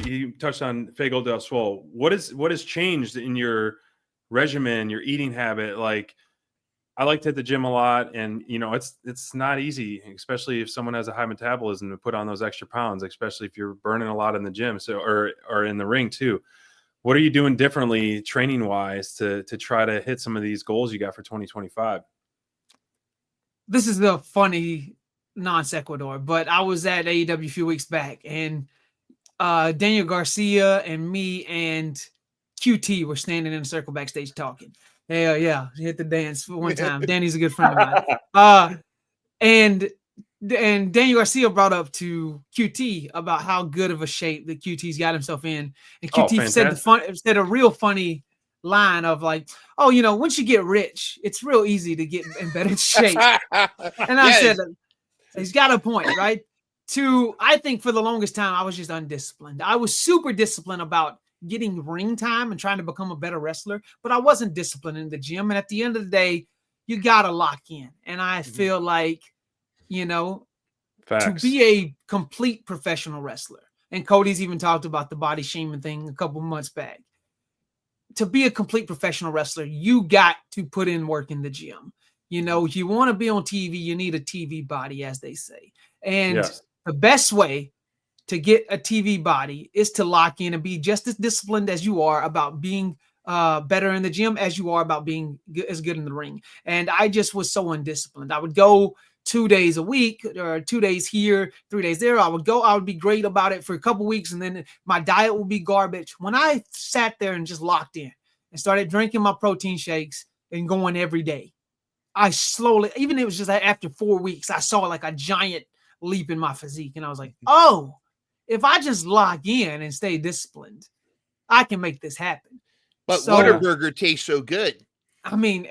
you touched on Fuego del SWOLE. What has changed in your regimen, your eating habit? Like, I like to hit the gym a lot, and it's not easy, especially if someone has a high metabolism, to put on those extra pounds, especially if you're burning a lot in the gym, or in the ring too. What are you doing differently training wise to try to hit some of these goals you got for 2025? This is the funny non sequitur, but I was at AEW a few weeks back, and Daniel Garcia and me and QT were standing in a circle backstage talking. Hell yeah, hit the dance for one time. Danny's a good friend of mine. And Daniel Garcia brought up to QT about how good of a shape that QT's got himself in, and QT said a real funny line of like, oh, once you get rich, it's real easy to get in better shape. And I said, he's got a point, right? I think for the longest time, I was just undisciplined. I was super disciplined about getting ring time and trying to become a better wrestler, but I wasn't disciplined in the gym. And at the end of the day, you got to lock in. And I feel like, Facts. To be a complete professional wrestler, and Cody's even talked about the body shaming thing a couple months back. To be a complete professional wrestler, you got to put in work in the gym. You want to be on TV, you need a TV body, as they say. And the best way to get a TV body is to lock in and be just as disciplined as you are about being better in the gym as you are about being as good in the ring. And I just was so undisciplined. I would go 2 days a week, or 2 days here, 3 days there. I would be great about it for a couple weeks, and then my diet would be garbage. When I sat there and just locked in and started drinking my protein shakes and going every day, I slowly, even it was just after 4 weeks, I saw like a giant leap in my physique. And I was like, oh, if I just lock in and stay disciplined, I can make this happen. But Whataburger tastes so good. I mean,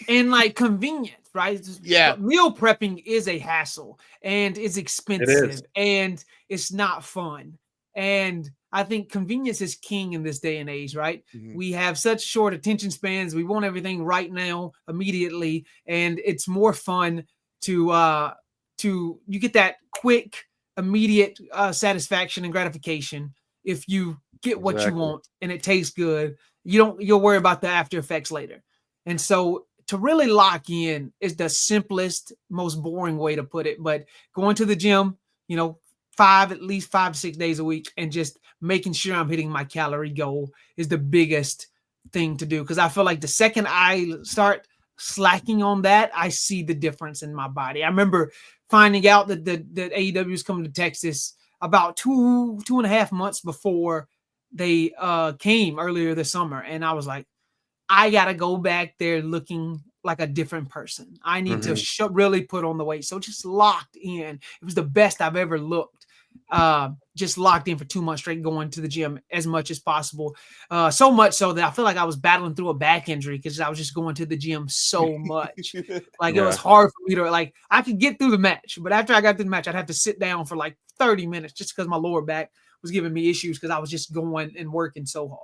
and like convenient, right? Yeah. Meal prepping is a hassle, and it's expensive, and it's not fun. And I think convenience is king in this day and age, right? Mm-hmm. We have such short attention spans. We want everything right now, immediately. And it's more fun to you get that quick, immediate satisfaction and gratification if you get what you want and it tastes good. You'll worry about the after effects later. And so to really lock in is the simplest, most boring way to put it. But going to the gym, at least 5 to 6 days a week, and just making sure I'm hitting my calorie goal is the biggest thing to do. Because I feel like the second I start slacking on that, I see the difference in my body. I remember finding out that AEW is coming to Texas about 2.5 months before they came earlier this summer. And I was like, I got to go back there looking like a different person. I need to really put on the weight. So just locked in. It was the best I've ever looked. Just locked in for 2 months straight, going to the gym as much as possible. So much so that I feel like I was battling through a back injury because I was just going to the gym so much. Like it was hard for me to, I could get through the match, but after I got through the match, I'd have to sit down for like 30 minutes just because my lower back was giving me issues because I was just going and working so hard.